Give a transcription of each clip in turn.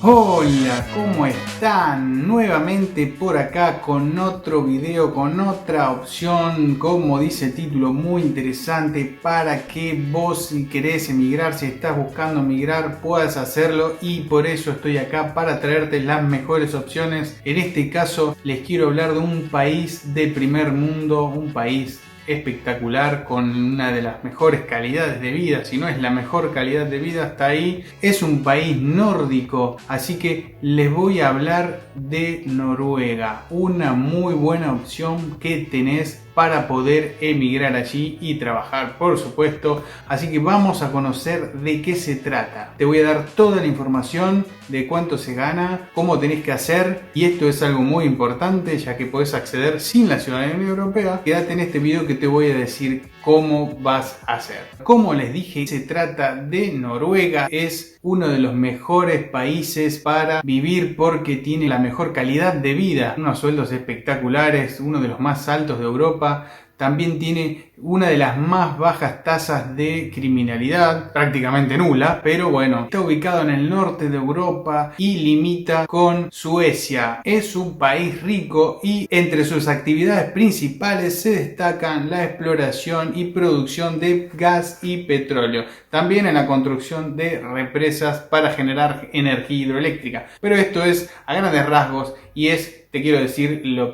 Hola, ¿cómo están? Nuevamente por acá con otro video, con otra opción, como dice el título, muy interesante para que vos, si querés emigrar, si estás buscando emigrar, puedas hacerlo, y por eso estoy acá para traerte las mejores opciones. En este caso les quiero hablar de un país de primer mundo, un país espectacular, con una de las mejores calidades de vida, si no es la mejor calidad de vida, hasta ahí. Es un país nórdico, así que les voy a hablar de Noruega, una muy buena opción que tenés para poder emigrar allí y trabajar, por supuesto. Así que vamos a conocer de qué se trata. Te voy a dar toda la información de cuánto se gana, cómo tenés que hacer, y esto es algo muy importante ya que podés acceder sin la ciudadanía europea. Quédate en este video que te voy a decir cómo vas a hacer. Como les dije, se trata de Noruega. Es uno de los mejores países para vivir porque tiene la mejor calidad de vida, unos sueldos espectaculares, uno de los más altos de Europa. También tiene una de las más bajas tasas de criminalidad, prácticamente nula, pero bueno, está ubicado en el norte de Europa y limita con Suecia. Es un país rico y entre sus actividades principales se destacan la exploración y producción de gas y petróleo, también en la construcción de represas para generar energía hidroeléctrica. Pero esto es a grandes rasgos y te quiero decir lo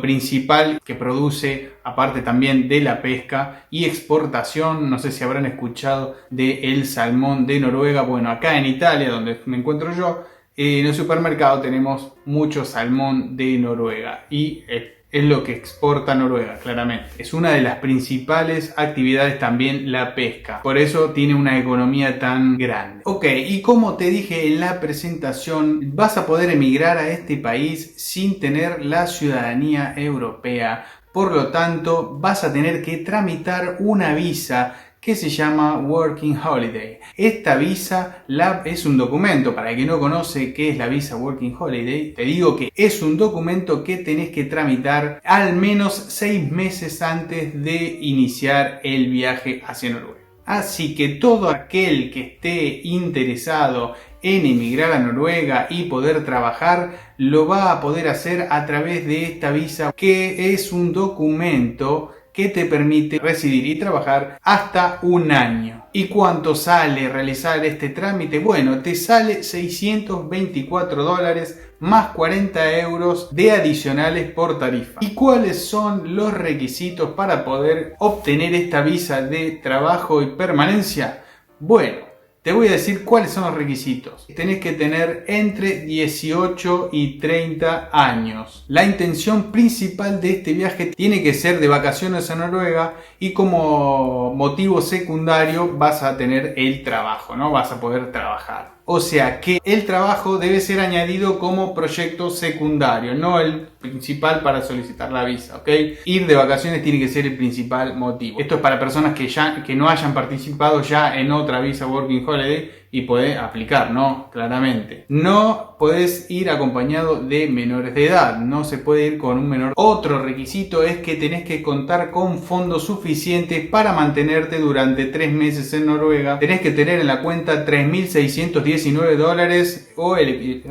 principal que produce, aparte también de la pesca y exportación. No sé si habrán escuchado del salmón de Noruega. Bueno, acá en Italia, donde me encuentro yo, en el supermercado tenemos mucho salmón de Noruega y es lo que exporta Noruega, claramente. Es una de las principales actividades también la pesca. Por eso tiene una economía tan grande. Ok, y como te dije en la presentación, vas a poder emigrar a este país sin tener la ciudadanía europea. Por lo tanto, vas a tener que tramitar una visa que se llama Working Holiday. Esta visa es un documento. Para el que no conoce qué es la visa Working Holiday, te digo que es un documento que tenés que tramitar al menos 6 meses antes de iniciar el viaje hacia Noruega. Así que todo aquel que esté interesado en emigrar a Noruega y poder trabajar, lo va a poder hacer a través de esta visa, que es un documento que te permite residir y trabajar hasta un año. ¿Y cuánto sale realizar este trámite? Bueno, te sale $624 más 40 euros de adicionales por tarifa. ¿Y cuáles son los requisitos para poder obtener esta visa de trabajo y permanencia? Bueno, te voy a decir cuáles son los requisitos. Tenés que tener entre 18 y 30 años. La intención principal de este viaje tiene que ser de vacaciones a Noruega, y como motivo secundario vas a tener el trabajo, ¿no? Vas a poder trabajar. O sea que el trabajo debe ser añadido como proyecto secundario, no el principal para solicitar la visa, ¿ok? Ir de vacaciones tiene que ser el principal motivo. Esto es para personas que no hayan participado ya en otra visa Working Holiday y podés aplicar, ¿no? Claramente. No podés ir acompañado de menores de edad, no se puede ir con un menor. Otro requisito es que tenés que contar con fondos suficientes para mantenerte durante 3 meses en Noruega. Tenés que tener en la cuenta $3.619 o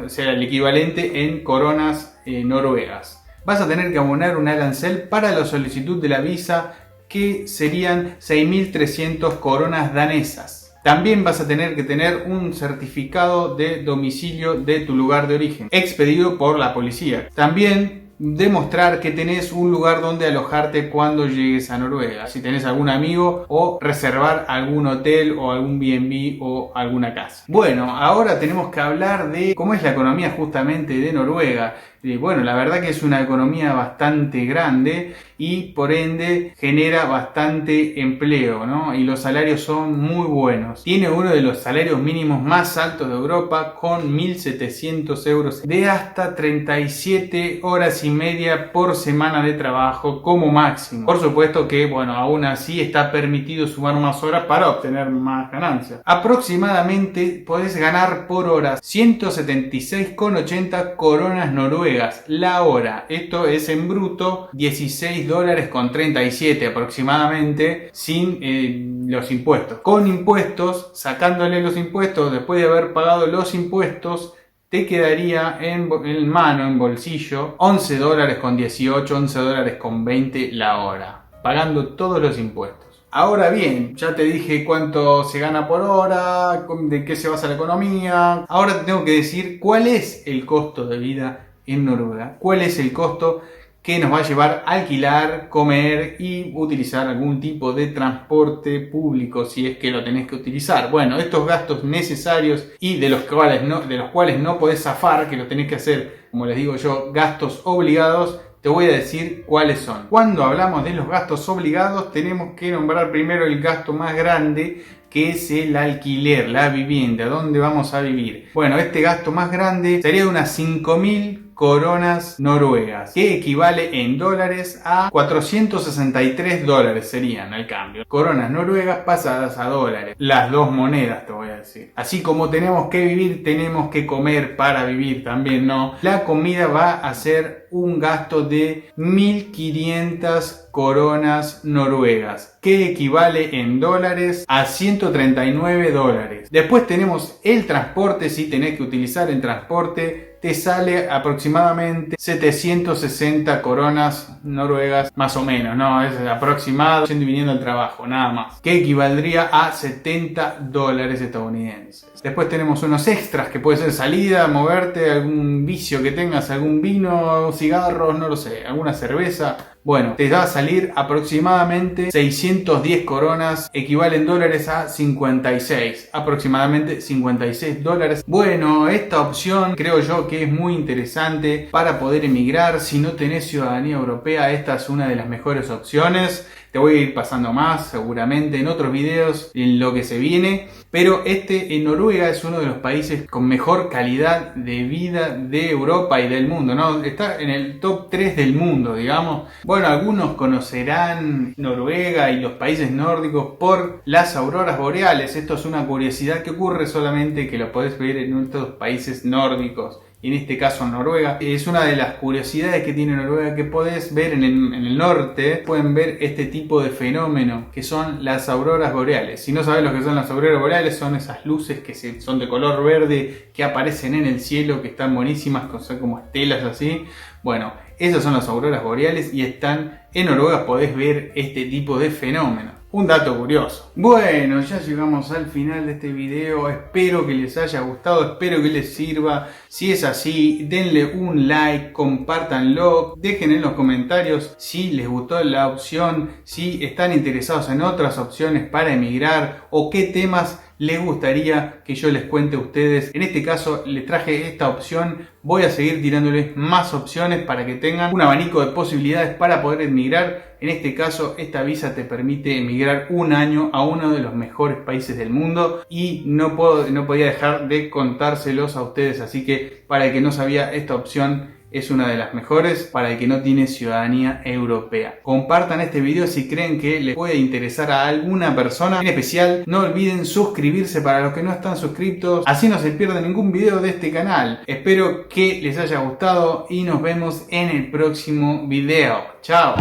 sea, el equivalente en coronas noruegas. Vas a tener que abonar un arancel para la solicitud de la visa, que serían 6.300 coronas danesas. También vas a tener que tener un certificado de domicilio de tu lugar de origen, expedido por la policía. También demostrar que tenés un lugar donde alojarte cuando llegues a Noruega, si tenés algún amigo, o reservar algún hotel o algún B&B o alguna casa. Bueno, ahora tenemos que hablar de cómo es la economía justamente de Noruega. Bueno, la verdad que es una economía bastante grande y por ende genera bastante empleo, ¿no? Y los salarios son muy buenos. Tiene uno de los salarios mínimos más altos de Europa, con 1.700 euros de hasta 37 horas y media por semana de trabajo como máximo. Por supuesto que, bueno, aún así está permitido sumar más horas para obtener más ganancias. Aproximadamente podés ganar por hora 176,80 coronas noruegas la hora. Esto es en bruto $16,37 aproximadamente, sin los impuestos. Con impuestos, sacándole los impuestos, después de haber pagado los impuestos, te quedaría en mano, en bolsillo, $11.18, $11.20 la hora, pagando todos los impuestos. Ahora bien, ya te dije cuánto se gana por hora, de qué se basa la economía. Ahora te tengo que decir cuál es el costo de vida en Noruega, cuál es el costo que nos va a llevar a alquilar, comer y utilizar algún tipo de transporte público si es que lo tenés que utilizar. Bueno, estos gastos necesarios y de los cuales no podés zafar, que lo tenés que hacer, como les digo yo, gastos obligados, te voy a decir cuáles son. Cuando hablamos de los gastos obligados, tenemos que nombrar primero el gasto más grande, que es el alquiler, la vivienda, dónde vamos a vivir. Bueno, este gasto más grande sería de unas 5.000 coronas noruegas, que equivale en dólares a $463 serían al cambio. Coronas noruegas pasadas a dólares. Las dos monedas, te voy a decir. Así como tenemos que vivir, tenemos que comer para vivir también, ¿no? La comida va a ser un gasto de 1.500 coronas noruegas, que equivale en dólares a $139. Después tenemos el transporte. Si tenés que utilizar el transporte, te sale aproximadamente 760 coronas noruegas, más o menos, no, es aproximado, yendo y viniendo al trabajo, nada más, que equivaldría a $70 estadounidenses. Después tenemos unos extras, que puede ser salida, moverte, algún vicio que tengas, algún vino, cigarros, no lo sé, alguna cerveza. Bueno, te va a salir aproximadamente 610 coronas, equivale en dólares a 56, aproximadamente $56. Bueno, esta opción creo yo que es muy interesante para poder emigrar. Si no tenés ciudadanía europea, esta es una de las mejores opciones. Te voy a ir pasando más seguramente en otros videos en lo que se viene. Pero en Noruega es uno de los países con mejor calidad de vida de Europa y del mundo, ¿no? Está en el top 3 del mundo, digamos. Bueno, algunos conocerán Noruega y los países nórdicos por las auroras boreales. Esto es una curiosidad que ocurre solamente, que lo podés ver en estos países nórdicos. En este caso Noruega. Es una de las curiosidades que tiene Noruega, que podés ver en el norte. Pueden ver este tipo de fenómeno que son las auroras boreales. Si no sabes lo que son las auroras boreales, son esas luces que son de color verde, que aparecen en el cielo, que están buenísimas, son como estelas así. Bueno, esas son las auroras boreales y están en Noruega. Podés ver este tipo de fenómeno. Un dato curioso. Bueno, ya llegamos al final de este video. Espero que les haya gustado, espero que les sirva. Si es así, denle un like, compártanlo, dejen en los comentarios si les gustó la opción, si están interesados en otras opciones para emigrar o qué temas les gustaría que yo les cuente a ustedes. En este caso les traje esta opción. Voy a seguir tirándoles más opciones para que tengan un abanico de posibilidades para poder emigrar. En este caso, esta visa te permite emigrar un año a uno de los mejores países del mundo y no podía dejar de contárselos a ustedes. Así que para el que no sabía, esta opción es una de las mejores para el que no tiene ciudadanía europea. Compartan este video si creen que les puede interesar a alguna persona en especial. No olviden suscribirse para los que no están suscritos, así no se pierden ningún video de este canal. Espero que les haya gustado y nos vemos en el próximo video. Chao.